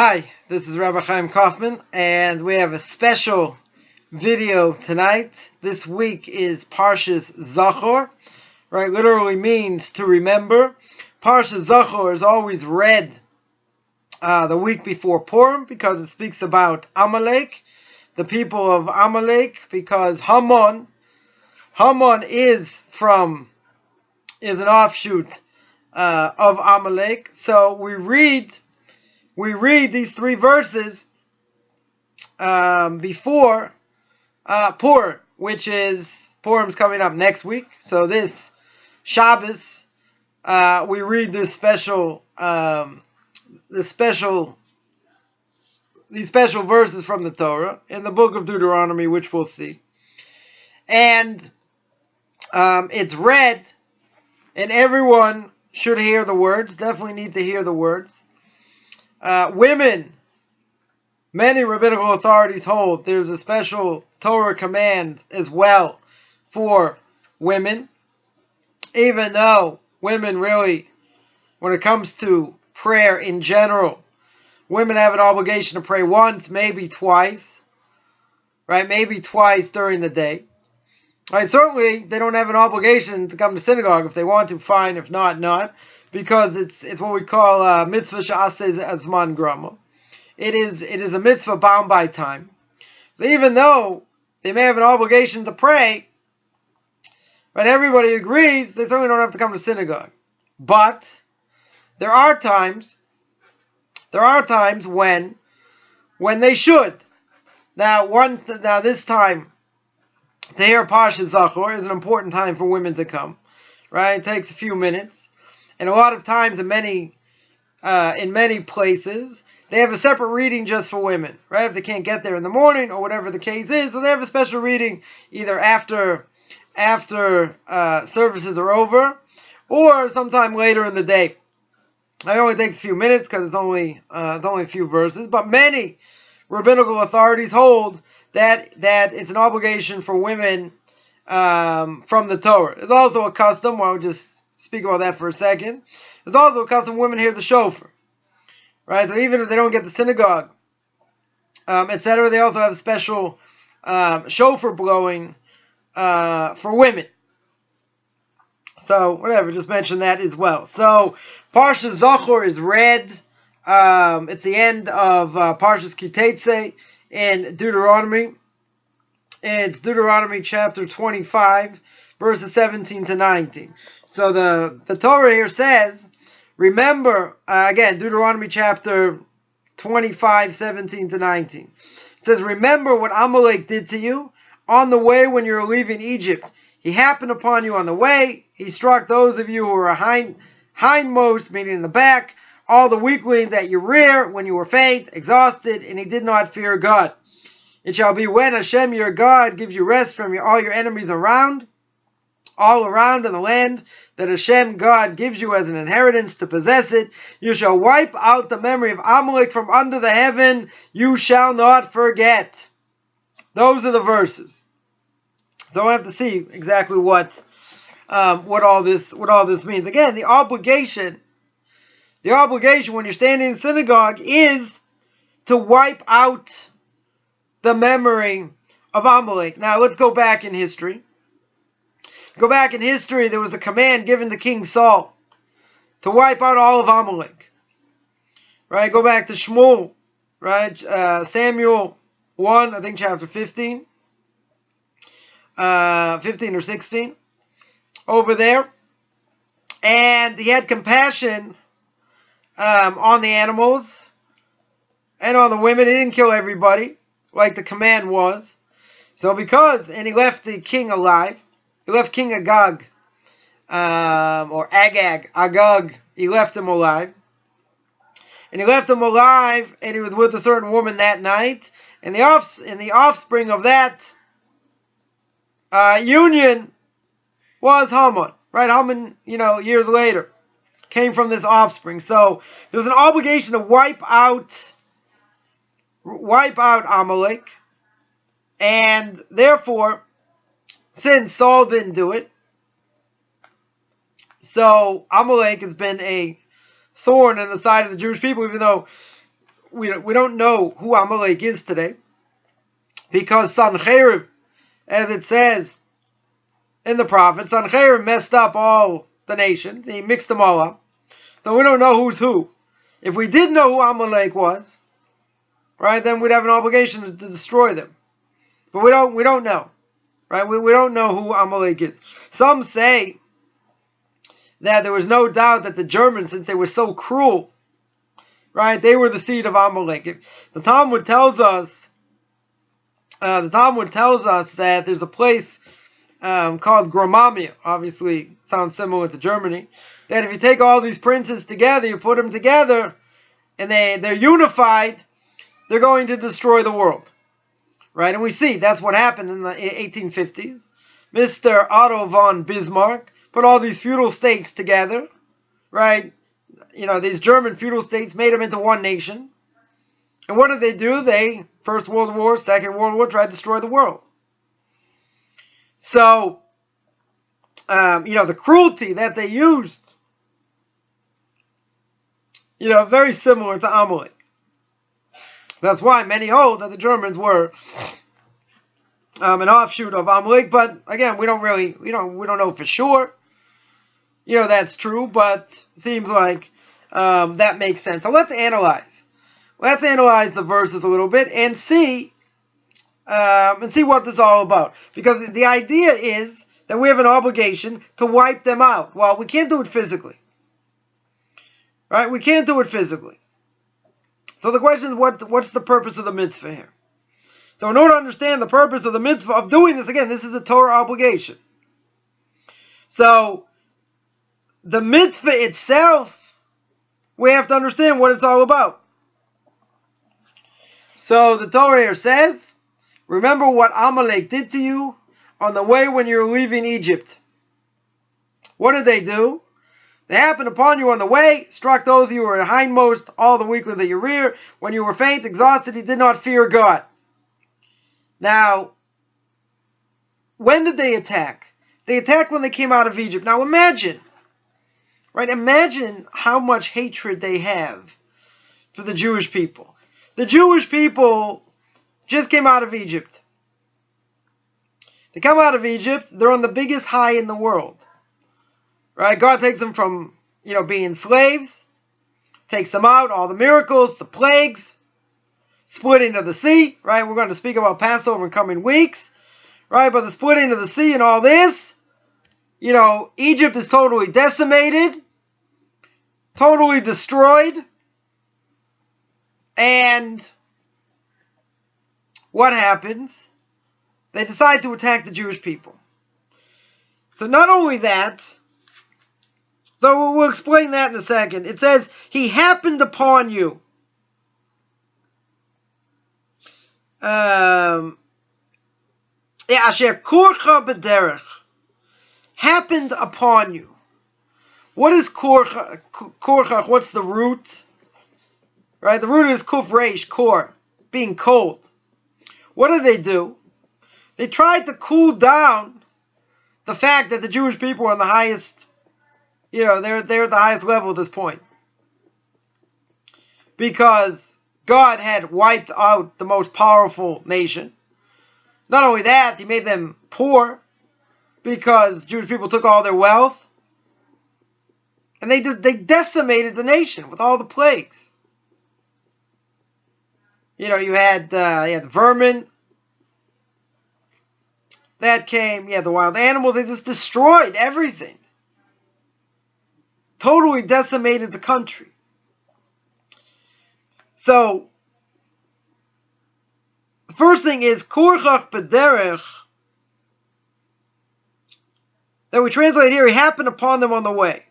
Hi, this is Rabbi Chaim Coffman, and we have a special video tonight. This week is Parshas Zachor, right? Literally means to remember. Parshas Zachor is always read the week before Purim because it speaks about Amalek, the people of Amalek, because Haman is an offshoot of Amalek. So we read these three verses before Purim, which is Purim's coming up next week. So this Shabbos, we read these special verses from the Torah in the book of Deuteronomy, which we'll see, and it's read, and everyone should hear the words. Definitely need to hear the words. Women, many rabbinical authorities hold there's a special Torah command as well for women, even though women really, when it comes to prayer in general, women have an obligation to pray once, maybe twice, right? Maybe twice during the day. Right? Certainly, they don't have an obligation to come to synagogue. If they want to, fine. If not, not. Because it's what we call mitzvah she'aseh azman grama. It is a mitzvah bound by time. So even though they may have an obligation to pray, but everybody agrees, they certainly don't have to come to synagogue. But there are times when they should. Now this time to hear Parshas Zachor is an important time for women to come. Right? It takes a few minutes. And a lot of times in many places, they have a separate reading just for women, right? If they can't get there in the morning or whatever the case is, so they have a special reading either after services are over or sometime later in the day. It only takes a few minutes because it's only a few verses, but many rabbinical authorities hold that it's an obligation for women from the Torah. It's also a custom. Well, I'll just speak about that for a second. It's also a custom women hear the shofar, right? So even if they don't get to synagogue, etc., they also have special shofar blowing for women. So whatever, just mention that as well. So Parshas Zachor is read. It's the end of Parshas Kiteitzei in Deuteronomy. It's Deuteronomy chapter 25, verses 17 to 19. So the Torah here says, remember, again, Deuteronomy chapter 25, 17 to 19. It says, remember what Amalek did to you on the way when you were leaving Egypt. He happened upon you on the way. He struck those of you who were hindmost, meaning in the back, all the weaklings at your rear when you were faint, exhausted, and he did not fear God. It shall be when Hashem your God gives you rest from all your enemies all around in the land that Hashem God gives you as an inheritance to possess it. You shall wipe out the memory of Amalek from under the heaven. You shall not forget. Those are the verses. So I have to see exactly what all this means. Again, the obligation when you're standing in synagogue is to wipe out the memory of Amalek. Now let's go back in history. There was a command given to King Saul to wipe out all of Amalek. Right? Go back to Shmuel. Right? Samuel 1, I think chapter 15. 15 or 16. Over there. And he had compassion on the animals and on the women. He didn't kill everybody like the command was. So and he left the king alive. He left King Agag, or Agag. He left him alive. And he left him alive, and he was with a certain woman that night. And the offspring of that union was Haman. Right? Haman, years later, came from this offspring. So there was an obligation to wipe out Amalek. And therefore, since Saul didn't do it, so Amalek has been a thorn in the side of the Jewish people, even though we don't know who Amalek is today, because Sancherib, as it says in the prophets, Sancherib messed up all the nations. He mixed them all up. So we don't know who's who. If we did know who Amalek was, right, then we'd have an obligation to destroy them. But we don't know. Right? We don't know who Amalek is. Some say that there was no doubt that the Germans, since they were so cruel, right, they were the seed of Amalek. The Talmud tells us that there's a place called Gromamia, obviously sounds similar to Germany, that if you take all these princes together, you put them together, and they're unified, they're going to destroy the world. Right? And we see that's what happened in the 1850s. Mr. Otto von Bismarck put all these feudal states together, right? You know, these German feudal states, made them into one nation. And what did they do? They, First World War, Second World War, tried to destroy the world. So, the cruelty that they used, very similar to Amalek. That's why many hold that the Germans were an offshoot of Amalek, but again, we don't know for sure. That's true, but it seems like that makes sense. So let's analyze. Let's analyze the verses a little bit and see what this is all about. Because the idea is that we have an obligation to wipe them out. Well, we can't do it physically, right? We can't do it physically. So the question is, what's the purpose of the mitzvah here? So in order to understand the purpose of the mitzvah of doing this, again, this is a Torah obligation. So the mitzvah itself, we have to understand what it's all about. So the Torah here says, remember what Amalek did to you on the way when you were leaving Egypt. What did they do? They happened upon you on the way, struck those of you who were hindmost, all the weak with your rear. When you were faint, exhausted, you did not fear God. Now, when did they attack? They attacked when they came out of Egypt. Now imagine, right? Imagine how much hatred they have for the Jewish people. The Jewish people just came out of Egypt. They come out of Egypt, they're on the biggest high in the world. Right? God takes them from, being slaves, takes them out, all the miracles, the plagues, splitting of the sea, right? We're going to speak about Passover in coming weeks, right? But the splitting of the sea and all this, Egypt is totally decimated, totally destroyed, and what happens? They decide to attack the Jewish people. So not only that, so we'll explain that in a second. It says, he happened upon you. Asher korcha b'derech. Happened upon you. What is korcha? Korcha, what's the root? Right, the root is kuf reish, kor, being cold. What did they do? They tried to cool down the fact that the Jewish people are on the highest, they're at the highest level at this point. Because God had wiped out the most powerful nation. Not only that, he made them poor because Jewish people took all their wealth. And they decimated the nation with all the plagues. You had the vermin that came. You had the wild animals. They just destroyed everything. Totally decimated the country. So, the first thing is, korchach b'derech, that we translate here, it happened upon them on the way.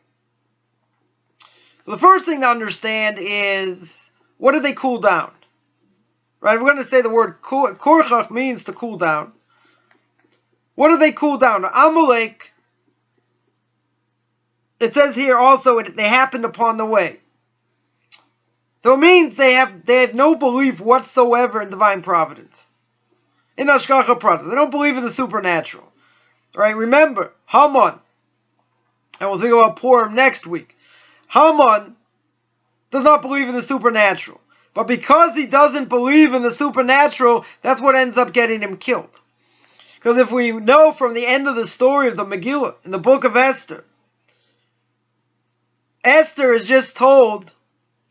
So the first thing to understand is, what did they cool down? Right, we're going to say the word korchach means to cool down. What did they cool down? Amalek, it says here also, they happened upon the way. So it means they have no belief whatsoever in divine providence. In Hashgacha Pratis. They don't believe in the supernatural. Right? Remember, Haman, and we'll think about Purim next week. Haman does not believe in the supernatural. But because he doesn't believe in the supernatural, that's what ends up getting him killed. Because if we know from the end of the story of the Megillah, in the book of Esther, Esther is just told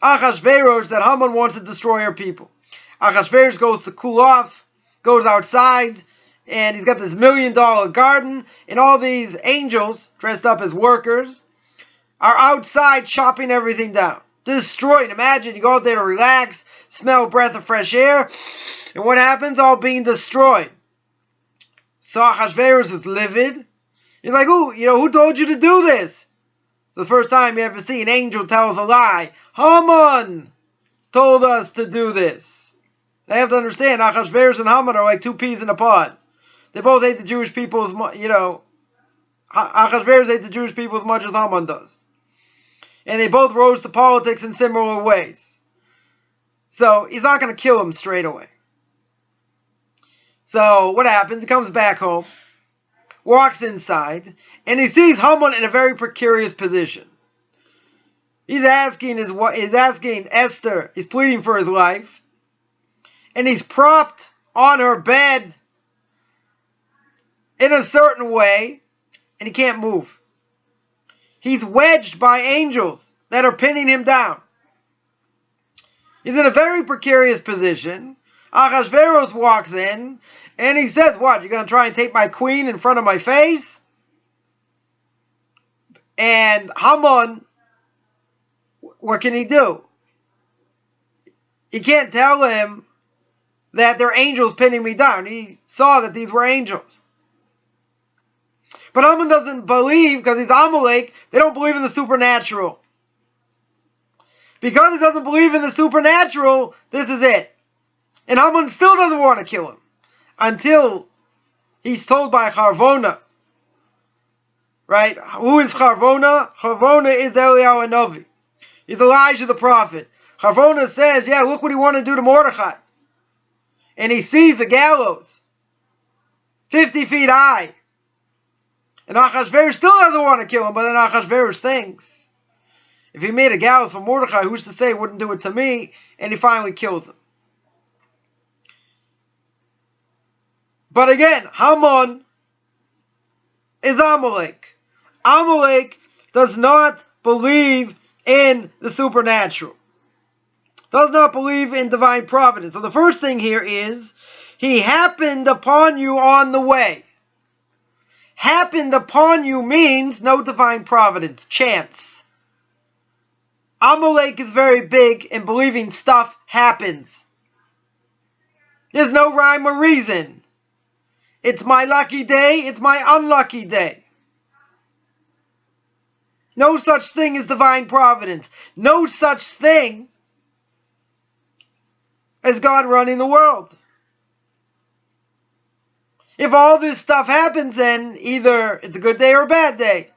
Achashverosh that Haman wants to destroy her people. Achashverosh goes to cool off, goes outside, and he's got this $1 million garden, and all these angels, dressed up as workers, are outside chopping everything down. Destroying. Imagine you go out there to relax, smell a breath of fresh air, and what happens? All being destroyed. So Achashverosh is livid. He's like, who told you to do this? It's the first time you ever see an angel tells a lie. Haman told us to do this. They have to understand, Achashverosh and Haman are like two peas in a pod. They both hate the Jewish people as much, Achashverosh hates the Jewish people as much as Haman does. And they both rose to politics in similar ways. So he's not going to kill him straight away. So what happens? He comes back home, walks inside, and he sees Haman in a very precarious position. He's asking Esther, he's pleading for his life, and he's propped on her bed in a certain way, and he can't move. He's wedged by angels that are pinning him down. He's in a very precarious position. Achashverosh walks in, and he says, what, you're going to try and take my queen in front of my face? And Haman, what can he do? He can't tell him that they're angels pinning me down. He saw that these were angels. But Haman doesn't believe, because he's Amalek, they don't believe in the supernatural. Because he doesn't believe in the supernatural, this is it. And Haman still doesn't want to kill him. Until he's told by Charvona. Right? Who is Charvona? Charvona is Eliyahu Hanavi. He's Elijah the prophet. Charvona says, yeah, look what he wanted to do to Mordechai. And he sees a gallows. 50 feet high. And Achashverosh still doesn't want to kill him, but then Achashverosh thinks, if he made a gallows for Mordechai, who's to say he wouldn't do it to me? And he finally kills him. But again, Haman is Amalek. Amalek does not believe in the supernatural. Does not believe in divine providence. So the first thing here is, he happened upon you on the way. Happened upon you means no divine providence, chance. Amalek is very big in believing stuff happens. There's no rhyme or reason. It's my lucky day, it's my unlucky day. No such thing as divine providence. No such thing as God running the world. If all this stuff happens, then either it's a good day or a bad day.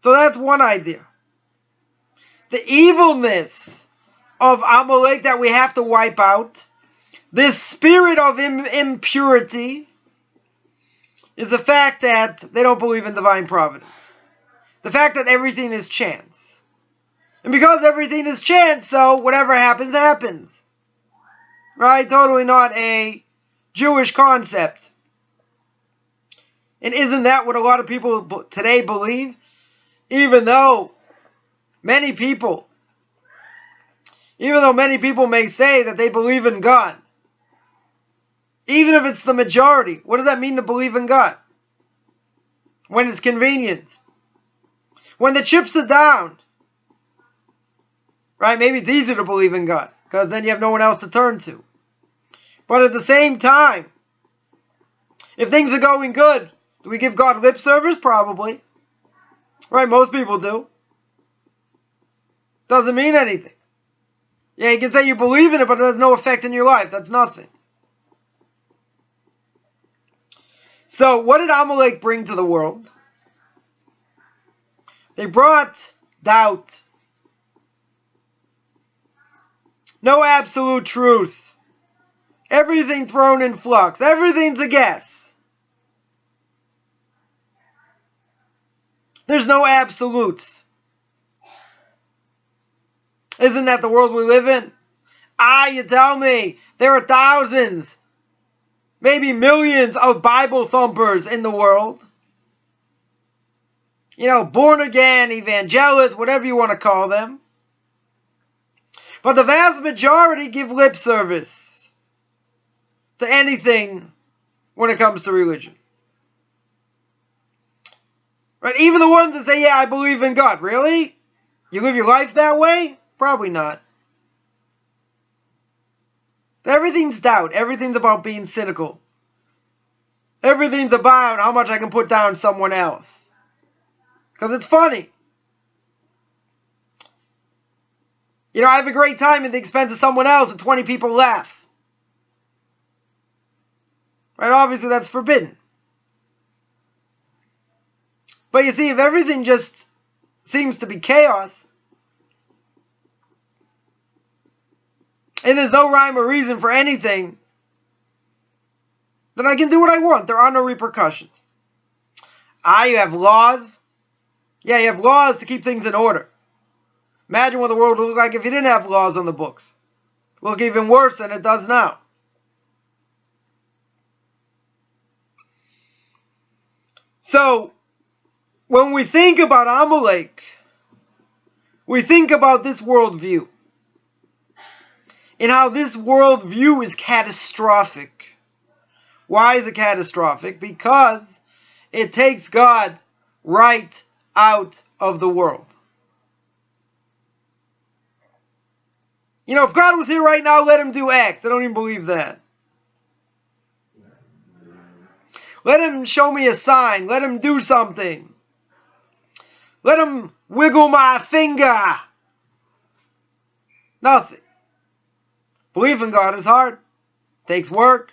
So that's one idea. The evilness of Amalek that we have to wipe out, this spirit of impurity, is the fact that they don't believe in divine providence. The fact that everything is chance. And because everything is chance, so whatever happens, happens. Right? Totally not a Jewish concept. And isn't that what a lot of people today believe? Even though many people may say that they believe in God. Even if it's the majority, what does that mean to believe in God? When it's convenient. When the chips are down. Right? Maybe it's easier to believe in God, because then you have no one else to turn to. But at the same time, if things are going good, do we give God lip service? Probably. Right? Most people do. Doesn't mean anything. Yeah, you can say you believe in it, but it has no effect in your life. That's nothing. So, what did Amalek bring to the world? They brought doubt. No absolute truth. Everything thrown in flux. Everything's a guess. There's no absolutes. Isn't that the world we live in? You tell me, there are thousands, maybe millions of Bible thumpers in the world. Born again, evangelists, whatever you want to call them. But the vast majority give lip service to anything when it comes to religion. Right? Even the ones that say, yeah, I believe in God. Really? You live your life that way? Probably not. Everything's doubt. Everything's about being cynical. Everything's about how much I can put down someone else. Because it's funny. I have a great time at the expense of someone else and 20 people laugh. Right? Obviously that's forbidden. But you see, if everything just seems to be chaos, and there's no rhyme or reason for anything, then I can do what I want. There are no repercussions. You have laws. Yeah, you have laws to keep things in order. Imagine what the world would look like if you didn't have laws on the books. It would look even worse than it does now. So, when we think about Amalek, we think about this worldview. And how this worldview is catastrophic. Why is it catastrophic? Because it takes God right out of the world. If God was here right now, let him do X. I don't even believe that. Let him show me a sign. Let him do something. Let him wiggle my finger. Nothing. Belief in God is hard. It takes work.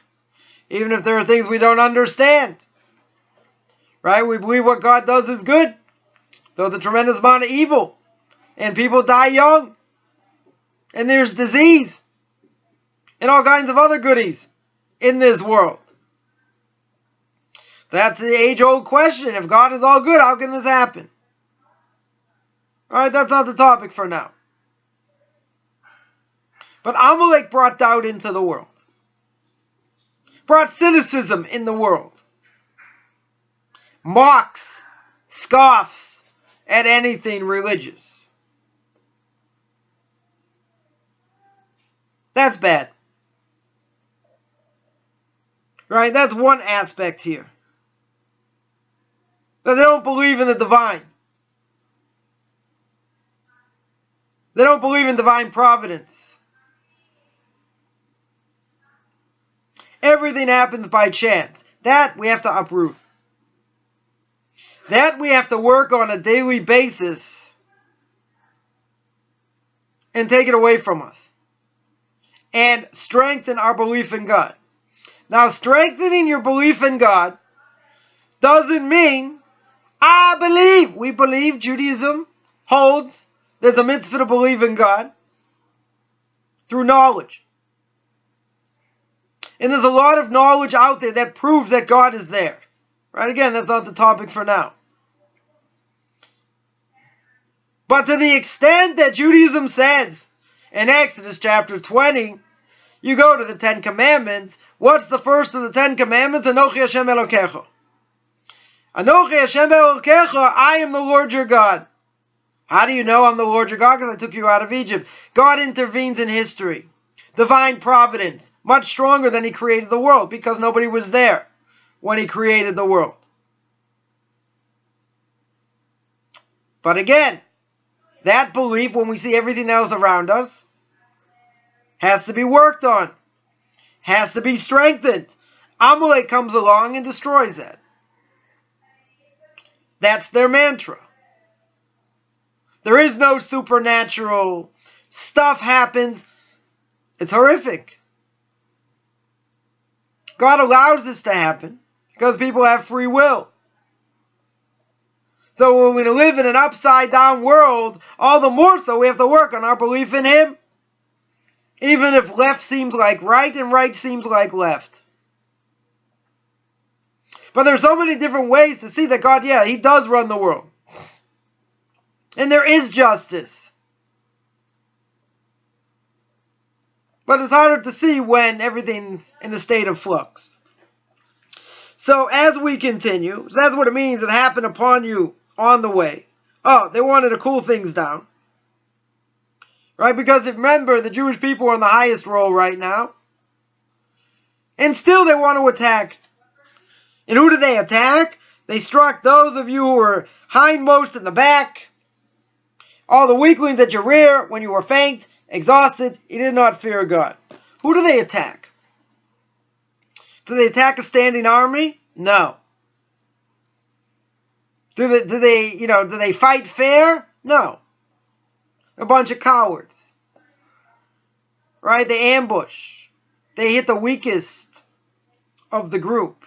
Even if there are things we don't understand. Right? We believe what God does is good. There's a tremendous amount of evil. And people die young. And there's disease. And all kinds of other goodies in this world. That's the age-old question. If God is all good, how can this happen? Alright, that's not the topic for now. But Amalek brought doubt into the world. Brought cynicism in the world. Mocks, scoffs at anything religious. That's bad. Right? That's one aspect here. That they don't believe in the divine. They don't believe in divine providence. Everything happens by chance. That we have to uproot. That we have to work on a daily basis and take it away from us. And strengthen our belief in God. Now, strengthening your belief in God doesn't mean, I believe. We believe, Judaism holds, there's a mitzvah to believe in God through knowledge. And there's a lot of knowledge out there that proves that God is there. Right? Again, that's not the topic for now. But to the extent that Judaism says, in Exodus chapter 20, you go to the Ten Commandments. What's the first of the Ten Commandments? Anochi Hashem Elokecha. Anochi Hashem Elokecha, I am the Lord your God. How do you know I'm the Lord your God? Because I took you out of Egypt. God intervenes in history. Divine providence. Much stronger than he created the world. Because nobody was there when he created the world. But again, that belief, when we see everything else around us, has to be worked on. Has to be strengthened. Amalek comes along and destroys that. That's their mantra. There is no supernatural. Stuff happens. It's horrific. God allows this to happen because people have free will. So when we live in an upside down world, all the more so we have to work on our belief in Him. Even if left seems like right and right seems like left. But there's so many different ways to see that God, yeah, He does run the world. And there is justice. But it's harder to see when everything's in a state of flux. So as we continue, so that's what it means. It happened upon you on the way. Oh, they wanted to cool things down. Right? Because remember, the Jewish people are in the highest role right now. And still they want to attack. And who did they attack? They struck those of you who were hindmost in the back. All the weaklings at your rear, when you were faint, exhausted, you did not fear God. Who do they attack? Do they attack a standing army? No. Do they fight fair? No. A bunch of cowards. Right? They ambush. They hit the weakest of the group.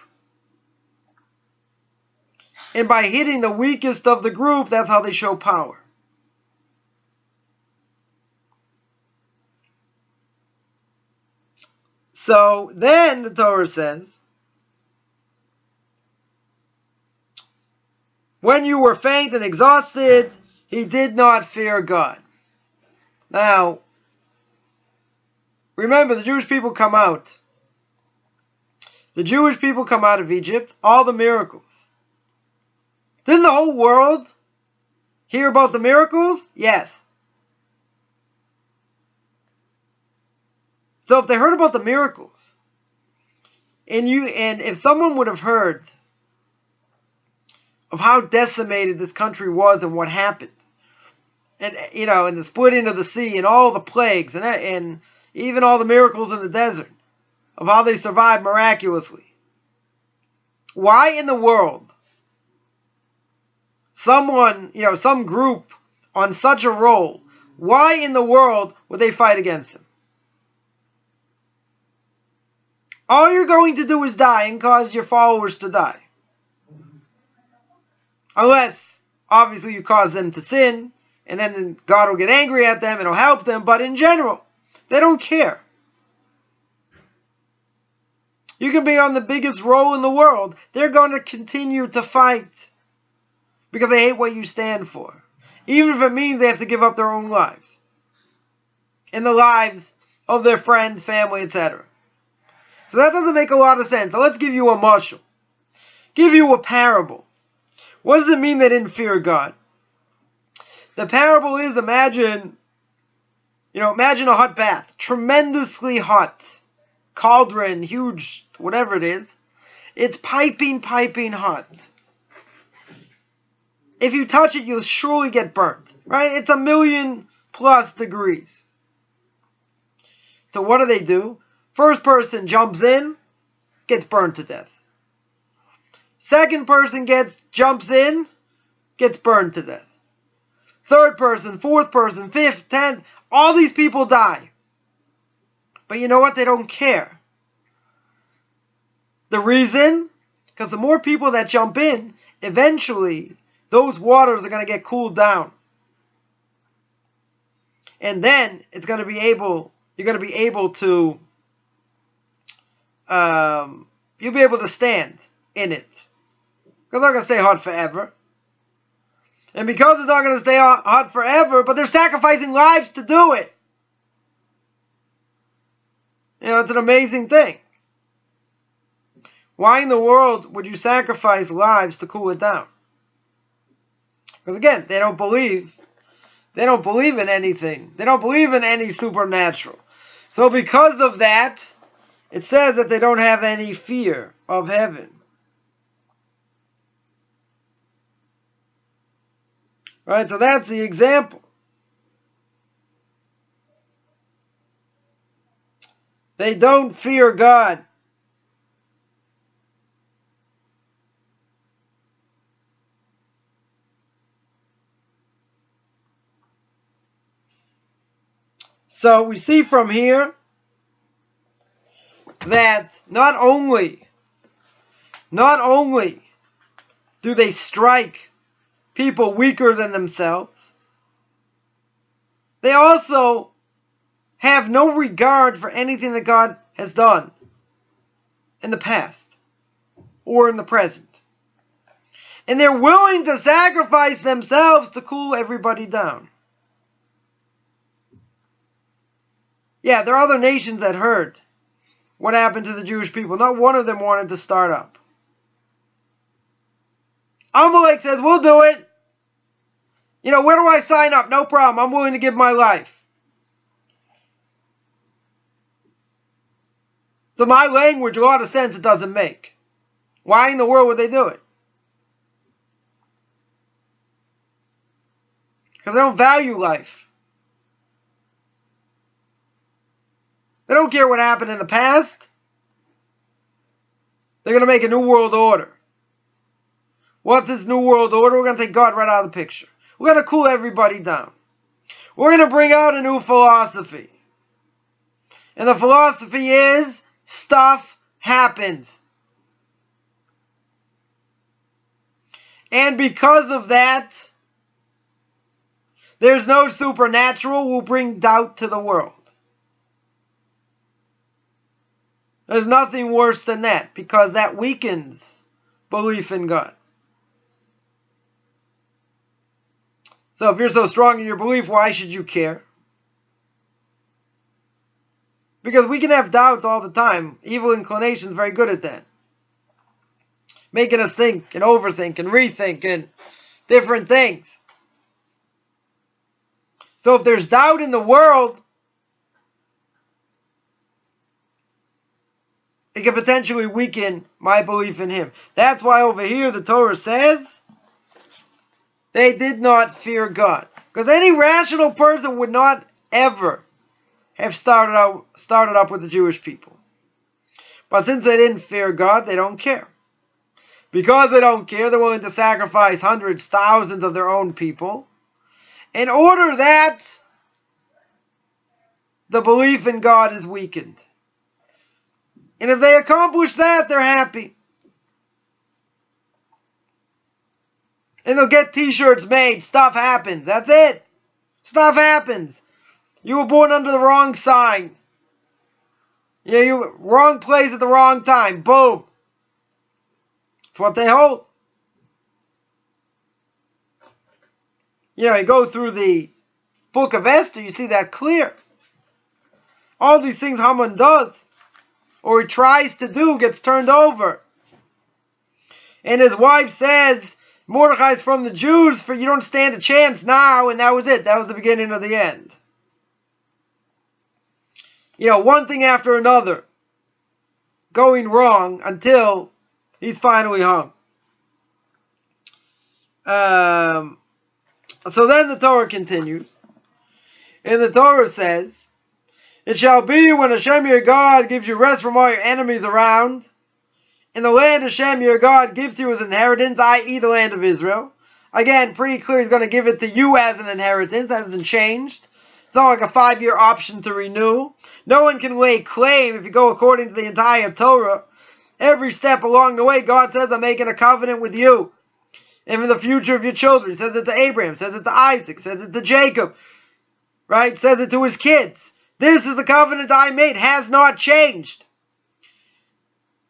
And by hitting the weakest of the group, that's how they show power. So then the Torah says, when you were faint and exhausted, he did not fear God. Now, remember, the Jewish people come out. The Jewish people come out of Egypt, all the miracles. Didn't the whole world hear about the miracles? Yes. So if they heard about the miracles, and if someone would have heard of how decimated this country was and what happened, and and the splitting of the sea and all the plagues and even all the miracles in the desert, of how they survived miraculously. Why in the world some group on such a role, why in the world would they fight against him? All you're going to do is die and cause your followers to die. Unless, obviously, you cause them to sin, and then God will get angry at them and will help them, but in general, they don't care. You can be on the biggest role in the world, they're going to continue to fight because they hate what you stand for. Even if it means they have to give up their own lives and the lives of their friends, family, etc. So that doesn't make a lot of sense. So let's give you a mashal. Give you a parable. What does it mean they didn't fear God? The parable is, imagine a hot bath. Tremendously hot. Cauldron, huge, whatever it is. It's piping hot. If you touch it, you'll surely get burnt. Right? It's 1,000,000+ degrees. So what do? First person jumps in, gets burned to death. Second person jumps in, gets burned to death. Third person, fourth person, fifth, 10th, all these people die. But you know what? They don't care. The reason? Because the more people that jump in, eventually those waters are going to get cooled down. And then you're going to be able to you'll be able to stand in it. Because it's not going to stay hot forever. And because it's not going to stay hot forever, but they're sacrificing lives to do it. It's an amazing thing. Why in the world would you sacrifice lives to cool it down? Because again, they don't believe in anything. They don't believe in any supernatural. So because of that, it says that they don't have any fear of heaven. Right, so that's the example. They don't fear God. So we see from here that not only do they strike people weaker than themselves, they also have no regard for anything that God has done in the past or in the present. And they're willing to sacrifice themselves to cool everybody down. Yeah, there are other nations that heard what happened to the Jewish people. Not one of them wanted to start up. Amalek says, we'll do it. Where do I sign up? No problem. I'm willing to give my life. So my language, a lot of sense it doesn't make. Why in the world would they do it? Because they don't value life. They don't care what happened in the past. They're going to make a new world order. What's this new world order? We're going to take God right out of the picture. We're going to cool everybody down. We're going to bring out a new philosophy. And the philosophy is, stuff happens. And because of that, there's no supernatural will bring doubt to the world. There's nothing worse than that, because that weakens belief in God. So if you're so strong in your belief, why should you care? Because we can have doubts all the time. Evil inclination is very good at that. Making us think and overthink and rethink and different things. So if there's doubt in the world, it can potentially weaken my belief in Him. That's why over here the Torah says they did not fear God. Because any rational person would not ever have started up with the Jewish people. But since they didn't fear God, they don't care. Because they don't care, they're willing to sacrifice hundreds, thousands of their own people in order that the belief in God is weakened. And if they accomplish that, they're happy. And they'll get t-shirts made. Stuff happens. That's it. Stuff happens. You were born under the wrong sign. You wrong place at the wrong time. Boom. That's what they hold. You go through the book of Esther, you see that clear. All these things Haman does, or he tries to do, gets turned over. And his wife says, Mordecai's from the Jews, for you don't stand a chance now, and that was it. That was the beginning of the end. One thing after another going wrong until he's finally hung. So then the Torah continues. And the Torah says, it shall be when Hashem your God gives you rest from all your enemies around, in the land Hashem your God gives to you as inheritance, i.e. the land of Israel. Again, pretty clear he's going to give it to you as an inheritance. That hasn't changed. It's not like a 5-year option to renew. No one can lay claim if you go according to the entire Torah. Every step along the way, God says, I'm making a covenant with you. And for the future of your children. He says it to Abraham, says it to Isaac, says it to Jacob. Right? Says it to his kids. This is the covenant I made. Has not changed.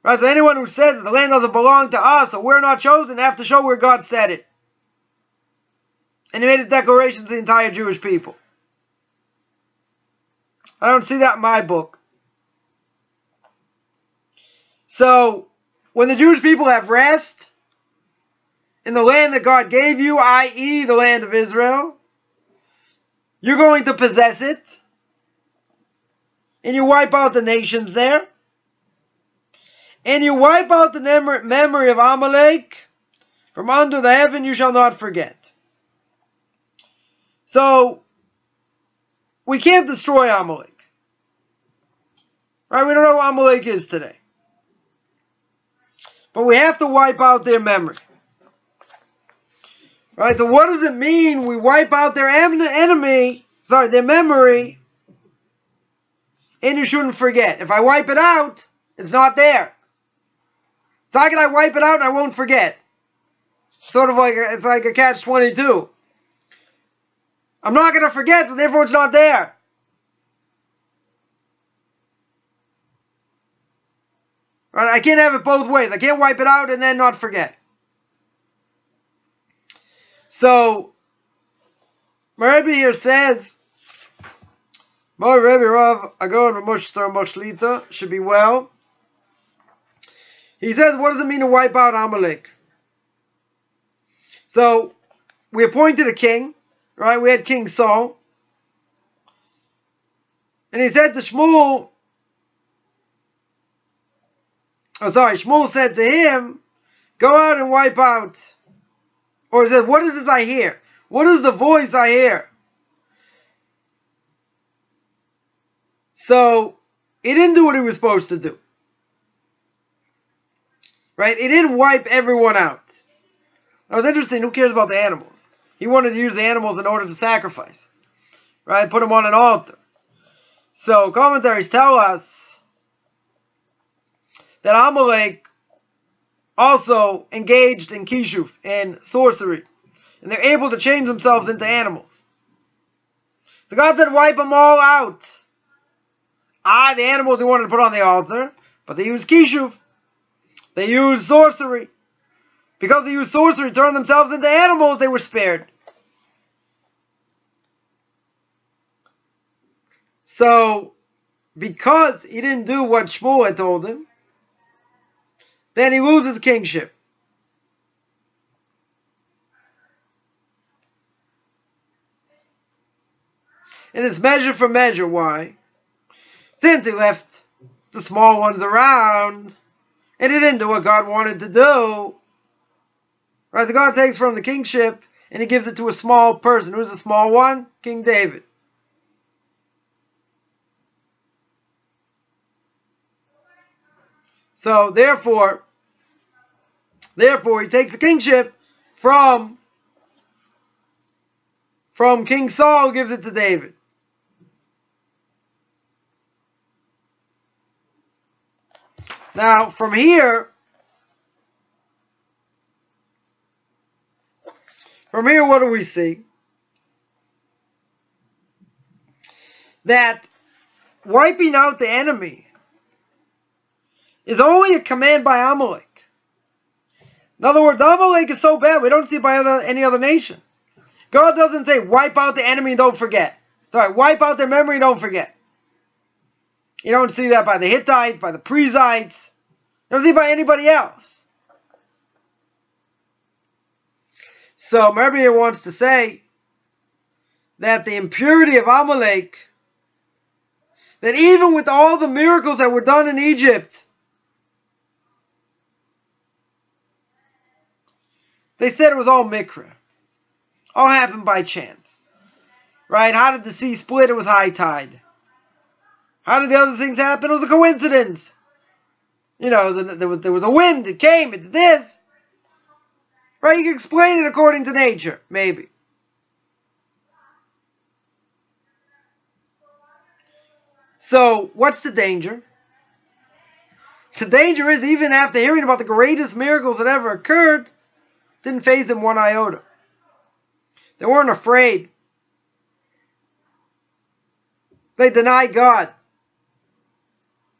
Right? So anyone who says that the land doesn't belong to us or we're not chosen, have to show where God said it. And he made a declaration to the entire Jewish people. I don't see that in my book. So, when the Jewish people have rest in the land that God gave you, i.e. the land of Israel, you're going to possess it. And you wipe out the nations there. And you wipe out the memory of Amalek. From under the heaven you shall not forget. So, we can't destroy Amalek. Right? We don't know who Amalek is today. But we have to wipe out their memory. Right? So what does it mean we wipe out their their memory, and you shouldn't forget? If I wipe it out, it's not there. So how can I wipe it out and I won't forget? Sort of like, it's like a catch-22. I'm not going to forget, so therefore it's not there. Right? I can't have it both ways. I can't wipe it out and then not forget. So, my Rebbe here says My Rebbe Rav Agon Ramoshtar Moshlita should be well. He says, what does it mean to wipe out Amalek? So, we appointed a king, right? We had King Saul. And he said to Shmuel, Shmuel said to him, go out and wipe out. Or he said, what is this I hear? What is the voice I hear? So, he didn't do what he was supposed to do. Right? He didn't wipe everyone out. Now, it's interesting, who cares about the animals? He wanted to use the animals in order to sacrifice. Right? Put them on an altar. So, commentaries tell us that Amalek also engaged in kishuf, in sorcery. And they're able to change themselves into animals. So God said, wipe them all out. The animals he wanted to put on the altar, but they used kishuf. They used sorcery. Because they used sorcery to turn themselves into animals, they were spared. So, because he didn't do what Shmuel had told him, then he loses kingship. And it's measure for measure. Why? Since he left the small ones around, and he didn't do what God wanted to do, right? So God takes from the kingship, and he gives it to a small person. Who's the small one? King David. So, therefore, he takes the kingship from King Saul, gives it to David. Now, from here, what do we see? That wiping out the enemy is only a command by Amalek. In other words, Amalek is so bad, we don't see it by any other nation. God doesn't say, wipe out the enemy and don't forget. Sorry, wipe out their memory and don't forget. You don't see that by the Hittites, by the Perizzites. You don't see it by anybody else. So, Rabbi wants to say that the impurity of Amalek, that even with all the miracles that were done in Egypt, they said it was all mikra. All happened by chance. Right? How did the sea split? It was high tide. How did the other things happen? It was a coincidence. You know, there was a wind. It came. It did this. Right? You can explain it according to nature. Maybe. So, what's the danger? The danger is, even after hearing about the greatest miracles that ever occurred, didn't faze them one iota. They weren't afraid. They denied God.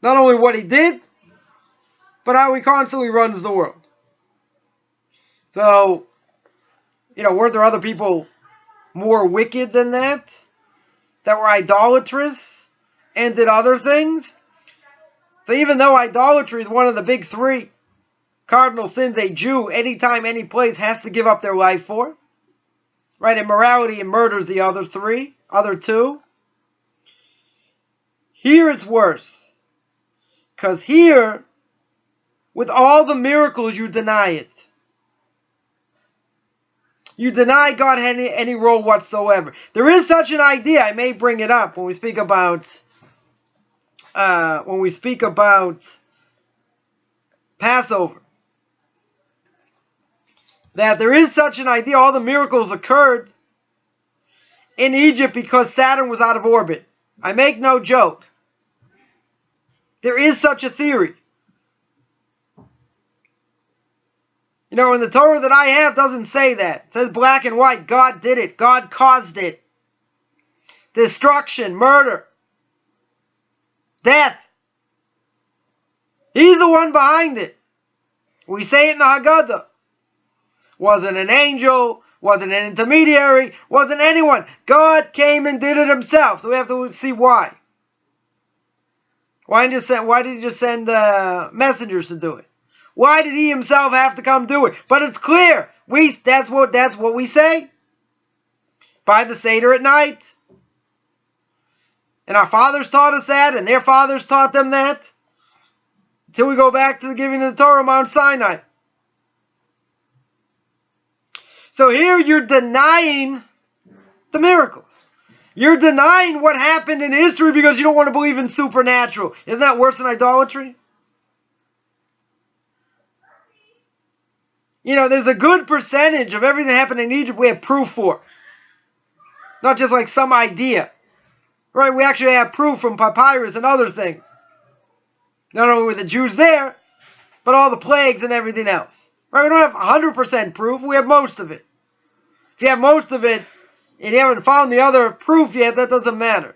Not only what he did, but how he constantly runs the world. So, weren't there other people more wicked than that? That were idolatrous and did other things? So even though idolatry is one of the big three cardinal sins a Jew, anytime, any place, has to give up their life for, right? Immorality and murder is the other two. Here it's worse. Because here, with all the miracles, you deny it. You deny God had any role whatsoever. There is such an idea, I may bring it up when we speak about Passover. That there is such an idea, all the miracles occurred in Egypt because Saturn was out of orbit. I make no joke. There is such a theory. And the Torah that I have doesn't say that. It says black and white. God did it. God caused it. Destruction, murder, death. He's the one behind it. We say it in the Haggadah. wasn't an angel, wasn't an intermediary, wasn't anyone. God came and did it himself. So we have to see why. Why did he just send messengers to do it? Why did he himself have to come do it? But it's clear. That's what we say. By the Seder at night. And our fathers taught us that, and their fathers taught them that. Until we go back to the giving of the Torah on Mount Sinai. So here you're denying the miracles. You're denying what happened in history because you don't want to believe in supernatural. Isn't that worse than idolatry? You know, there's a good percentage of everything that happened in Egypt we have proof for. Not just like some idea. Right? We actually have proof from papyrus and other things. Not only were the Jews there, but all the plagues and everything else. Right? We don't have 100% proof. We have most of it. If you have most of it, and you haven't found the other proof yet, that doesn't matter.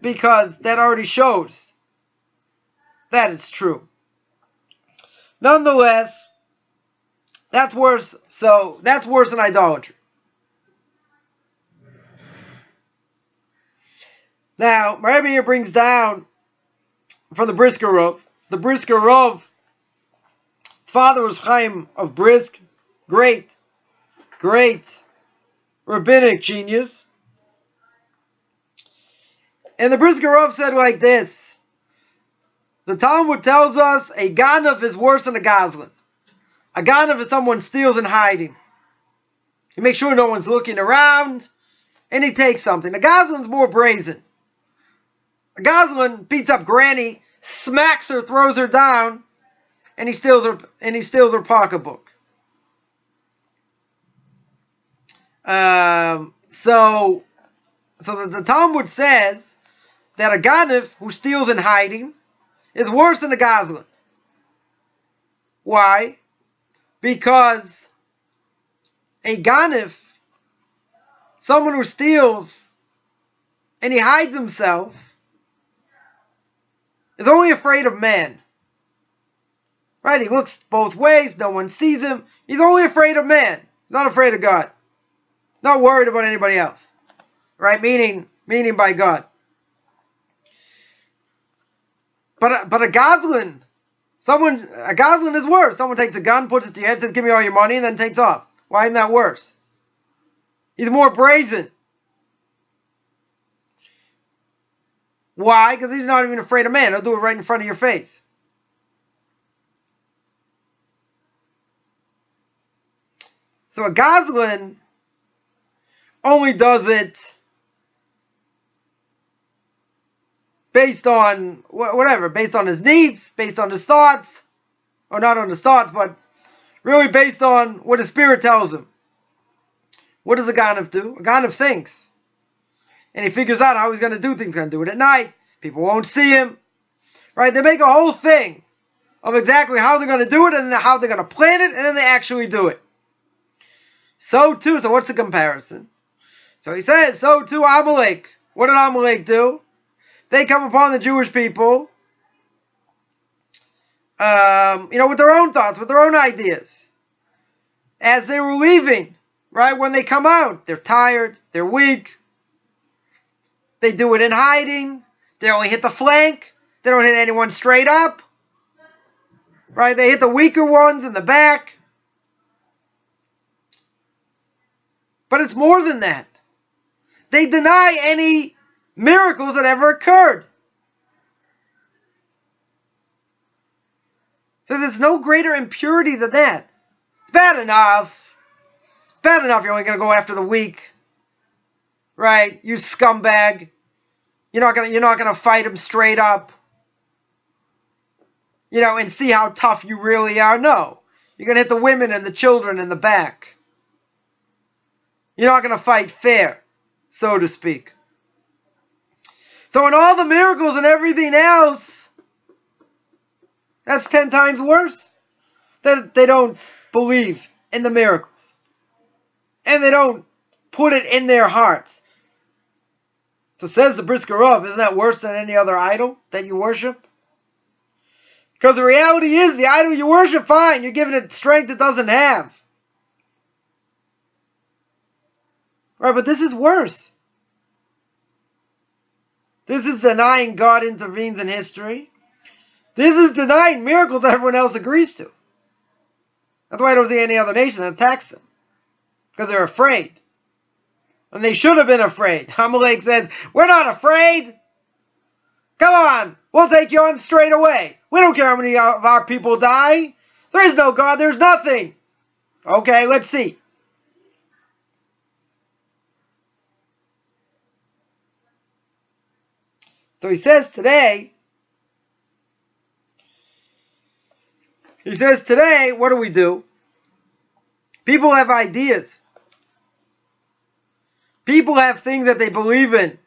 Because that already shows that it's true. Nonetheless, that's worse. So that's worse than idolatry. Now, Rabbi here brings down from the Brisker Rov. The Brisker Rov, his father was Chaim of Brisk. Great rabbinic genius. And the Brisker Rov said like this. The Talmud tells us a ganav is worse than a gazlan. A ganav is someone steals in hiding. He makes sure no one's looking around, and he takes something. A gazlan's more brazen. A gazlan beats up Granny, smacks her, throws her down, and he steals her pocketbook. So the Talmud says that a ganav who steals in hiding is worse than a gazlan. Why? Because a ganav, someone who steals and he hides himself, is only afraid of man. Right? He looks both ways, no one sees him. He's only afraid of man, not afraid of God. Not worried about anybody else. Right? Meaning by God. But a gazlan, a gazlan is worse. Someone takes a gun, puts it to your head, says, give me all your money, and then takes off. Why isn't that worse? He's more brazen. Why? Because he's not even afraid of man. He'll do it right in front of your face. So a gazlan only does it based on whatever, based on his needs, based on his thoughts, or not on his thoughts, but really based on what his spirit tells him. What does a ganav do? A ganav thinks. And he figures out how he's going to do things. He's going to do it at night. People won't see him. Right? They make a whole thing of exactly how they're going to do it and how they're going to plan it, and then they actually do it. So what's the comparison? So he says, so too Amalek. What did Amalek do? They come upon the Jewish people, with their own thoughts, with their own ideas. As they were leaving, right? When they come out, they're tired, they're weak. They do it in hiding. They only hit the flank. They don't hit anyone straight up. Right? They hit the weaker ones in the back. But it's more than that. They deny any miracles that ever occurred. So there's no greater impurity than that. It's bad enough. It's bad enough you're only going to go after the weak. Right? You scumbag. You're not gonna fight him straight up. And see how tough you really are. No. You're going to hit the women and the children in the back. You're not going to fight fair, so to speak. So in all the miracles and everything else, that's 10 times worse. That they don't believe in the miracles. And they don't put it in their hearts. So says the Brisker Rov, isn't that worse than any other idol that you worship? Because the reality is, the idol you worship, fine, you're giving it strength it doesn't have. Right, but this is worse. This is denying God intervenes in history. This is denying miracles that everyone else agrees to. That's why I don't see any other nation that attacks them. Because they're afraid. And they should have been afraid. Amalek says, we're not afraid. Come on, we'll take you on straight away. We don't care how many of our people die. There is no God, there's nothing. Okay, let's see. So he says today, what do? People have ideas. People have things that they believe in,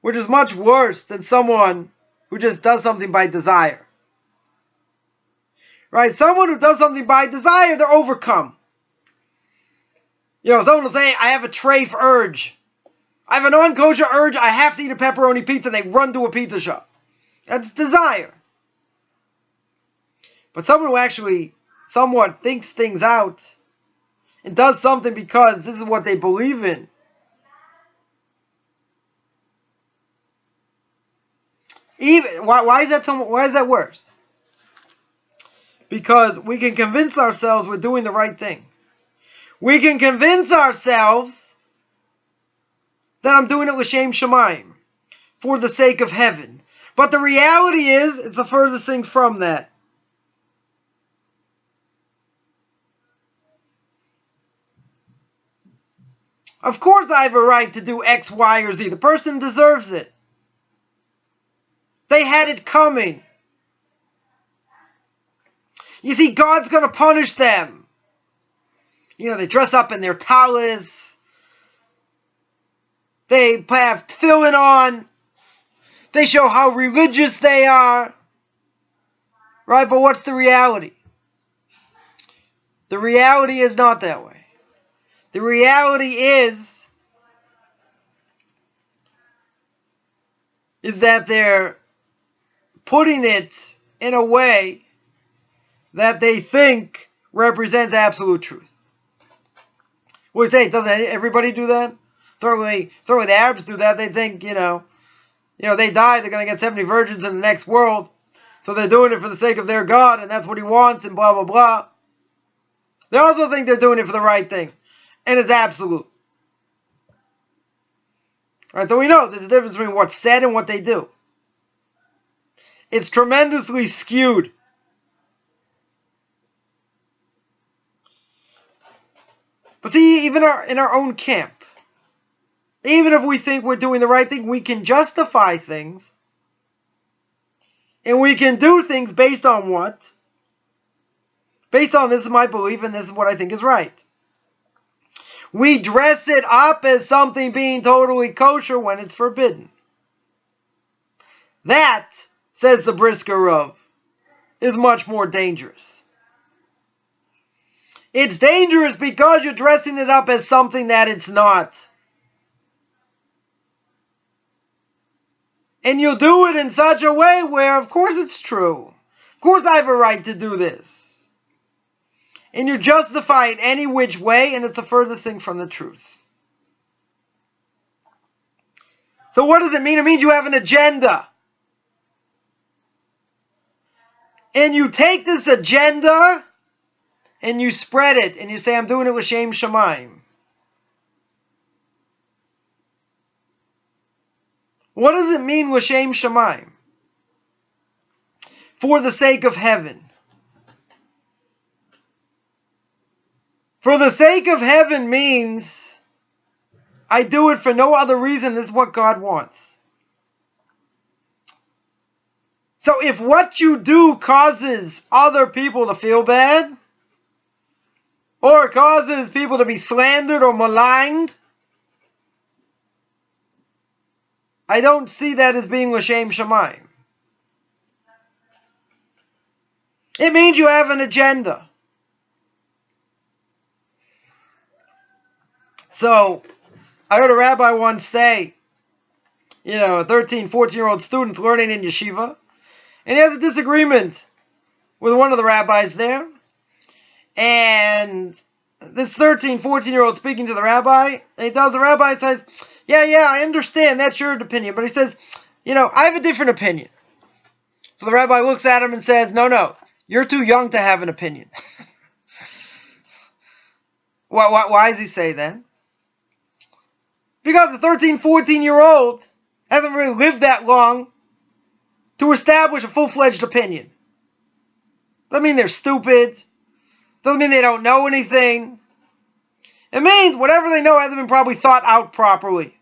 which is much worse than someone who just does something by desire. Right? Someone who does something by desire, they're overcome. Someone will say, I have a treif urge. I have a non-kosher urge, I have to eat a pepperoni pizza, and they run to a pizza shop. That's desire. But someone who actually somewhat thinks things out and does something because this is what they believe in, why is that worse? Because we can convince ourselves we're doing the right thing. We can convince ourselves that I'm doing it l'shem shamayim, for the sake of heaven. But the reality is, it's the furthest thing from that. Of course I have a right to do X, Y, or Z. The person deserves it. They had it coming. You see, God's going to punish them. They dress up in their talis. They have tefillin on. They show how religious they are. Right? But what's the reality? The reality is not that way. The reality is that they're putting it in a way that they think represents absolute truth. We say, doesn't everybody do that? Certainly the Arabs do that. They think, they die, they're going to get 70 virgins in the next world. So they're doing it for the sake of their God, and that's what he wants, and blah, blah, blah. They also think they're doing it for the right thing. And it's absolute. Right, so we know there's a difference between what's said and what they do. It's tremendously skewed. But see, even in our own camp, even if we think we're doing the right thing, we can justify things. And we can do things based on what? Based on this is my belief and this is what I think is right. We dress it up as something being totally kosher when it's forbidden. That, says the Brisker Rav, is much more dangerous. It's dangerous because you're dressing it up as something that it's not. And you'll do it in such a way where, of course it's true. Of course I have a right to do this. And you justify it any which way, and it's the furthest thing from the truth. So what does it mean? It means you have an agenda. And you take this agenda and you spread it, and you say, I'm doing it l'shem shamayim. What does it mean l'shem shamayim? For the sake of heaven. For the sake of heaven means I do it for no other reason than what God wants. So if what you do causes other people to feel bad, or causes people to be slandered or maligned, I don't see that as being l'shem shamayim. It means you have an agenda. So, I heard a rabbi once say, a 13, 14-year-old student learning in yeshiva, and he has a disagreement with one of the rabbis there, and this 13, 14-year-old speaking to the rabbi, and he tells the rabbi, he says, yeah, I understand, that's your opinion, but he says, I have a different opinion. So the rabbi looks at him and says, no, you're too young to have an opinion. Why does he say that? Because the 13, 14-year-old hasn't really lived that long to establish a full-fledged opinion. Doesn't mean they're stupid. Doesn't mean they don't know anything. It means whatever they know hasn't been probably thought out properly.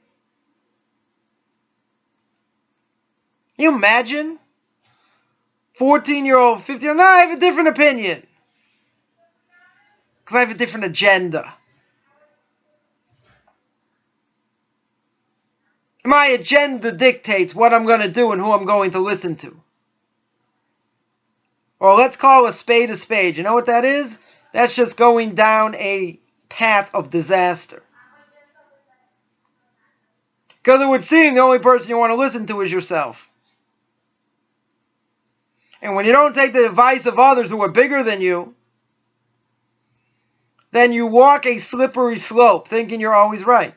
Can you imagine? 14-year-old, 15-year-old, no, I have a different opinion. Because I have a different agenda. My agenda dictates what I'm going to do and who I'm going to listen to. Or let's call a spade a spade. You know what that is? That's just going down a path of disaster. Because it would seem the only person you want to listen to is yourself. And when you don't take the advice of others who are bigger than you, then you walk a slippery slope thinking you're always right.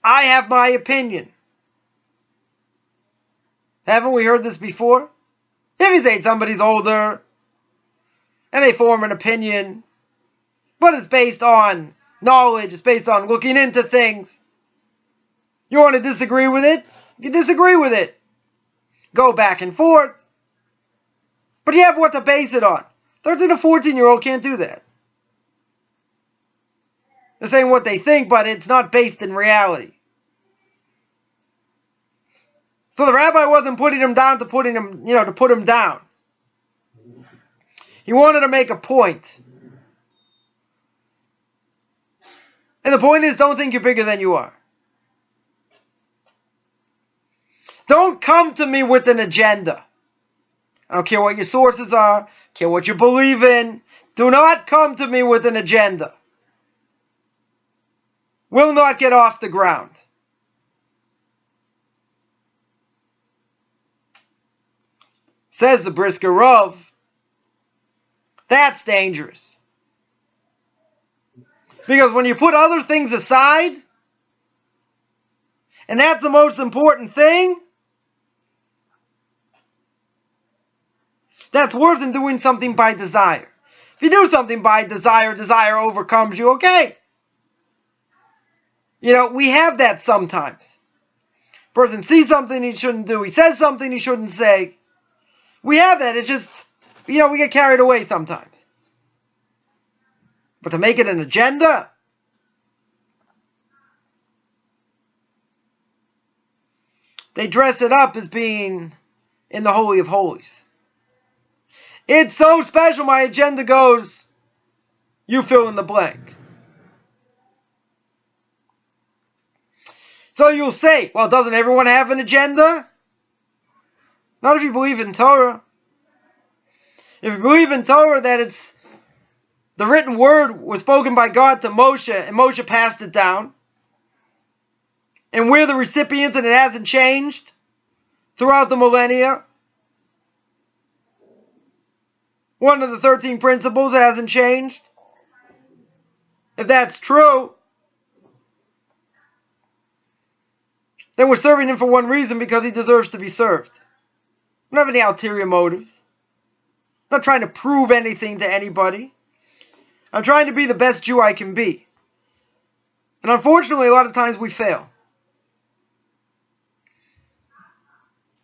I have my opinion. Haven't we heard this before? If you say somebody's older and they form an opinion, but it's based on knowledge, it's based on looking into things. You want to disagree with it? You can disagree with it. Go back and forth. But you have what to base it on. 13 to 14-year-old can't do that. They're saying what they think, but it's not based in reality. So the rabbi wasn't putting him down to put him down. He wanted to make a point. And the point is, don't think you're bigger than you are. Don't come to me with an agenda. I don't care what your sources are. I don't care what you believe in. Do not come to me with an agenda. Will not get off the ground. Says the Brisker Rav, that's dangerous. Because when you put other things aside, and that's the most important thing, that's worse than doing something by desire. If you do something by desire, desire overcomes you, okay. We have that sometimes. Person sees something he shouldn't do. He says something he shouldn't say. We have that. It's just, we get carried away sometimes. But to make it an agenda, they dress it up as being in the Holy of Holies. It's so special, my agenda goes, you fill in the blank. So you'll say, well, doesn't everyone have an agenda? Not if you believe in Torah. If you believe in Torah that it's the written word was spoken by God to Moshe, and Moshe passed it down, and we're the recipients and it hasn't changed throughout the millennia. One of the 13 principles hasn't changed. If that's true, then we're serving him for one reason, because he deserves to be served. We don't have any ulterior motives. I'm not trying to prove anything to anybody. I'm trying to be the best Jew I can be. And unfortunately, a lot of times we fail.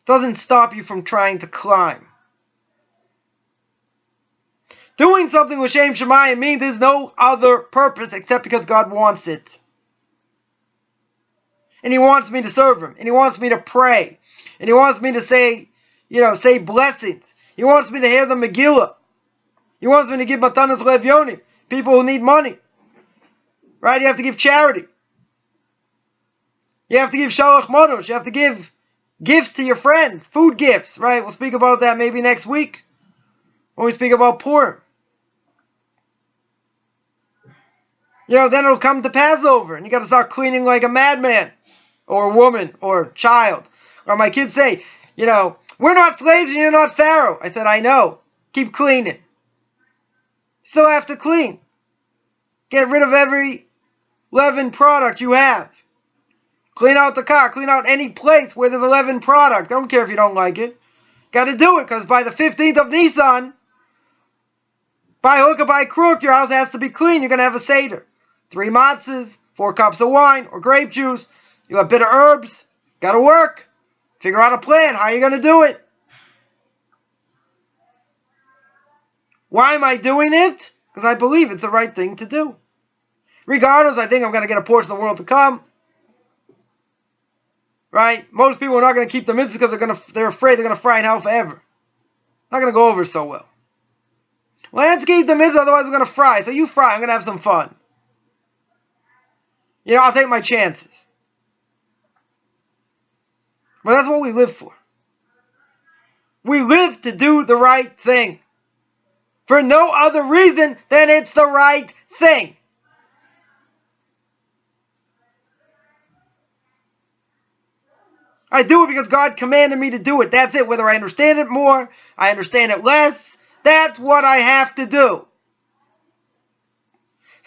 It doesn't stop you from trying to climb. Doing something with Shem Shemayim means there's no other purpose except because God wants it. And he wants me to serve him. And he wants me to pray. And he wants me to say blessings. He wants me to hear the Megillah. He wants me to give Matanas Levyonim, people who need money. Right? You have to give charity. You have to give Shalach Manos. You have to give gifts to your friends. Food gifts. Right? We'll speak about that maybe next week when we speak about Purim. Then it'll come to Passover, and you got to start cleaning like a madman, or a woman, or a child. Or my kids say, we're not slaves and you're not Pharaoh. I said, I know. Keep cleaning. Still have to clean. Get rid of every leavened product you have. Clean out the car. Clean out any place where there's a leavened product. I don't care if you don't like it. Got to do it, because by the 15th of Nisan, by hook or by crook, your house has to be clean. You're going to have a Seder. 3 matzahs, 4 cups of wine or grape juice. You have bitter herbs. Got to work. Figure out a plan. How are you going to do it? Why am I doing it? Because I believe it's the right thing to do. Regardless, I think I'm going to get a portion of the world to come. Right? Most people are not going to keep the mitzvah because they're afraid they're going to fry in hell forever. Not going to go over so well. Let's keep the mitzvah, otherwise we're going to fry. So you fry, I'm going to have some fun. You know, I'll take my chances. But that's what we live for. We live to do the right thing. For no other reason than it's the right thing. I do it because God commanded me to do it. That's it. Whether I understand it more, I understand it less, that's what I have to do.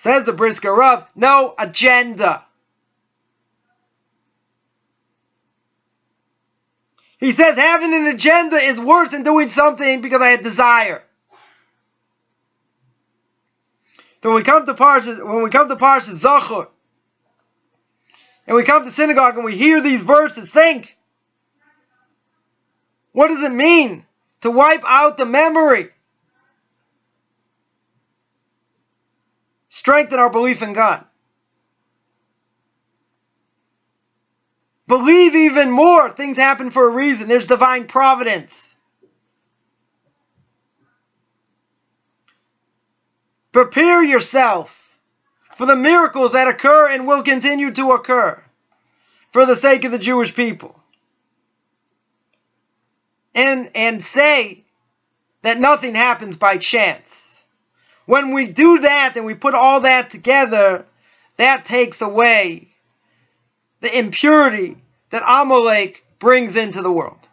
Says the Brisker Rav, no agenda. He says having an agenda is worse than doing something because I had desire. So when we come to Parshas Zachor, and we come to synagogue and we hear these verses, think, what does it mean to wipe out the memory? Strengthen our belief in God. Believe even more. Things happen for a reason. There's divine providence. Prepare yourself for the miracles that occur and will continue to occur for the sake of the Jewish people. And say that nothing happens by chance. When we do that and we put all that together, that takes away the impurity that Amalek brings into the world.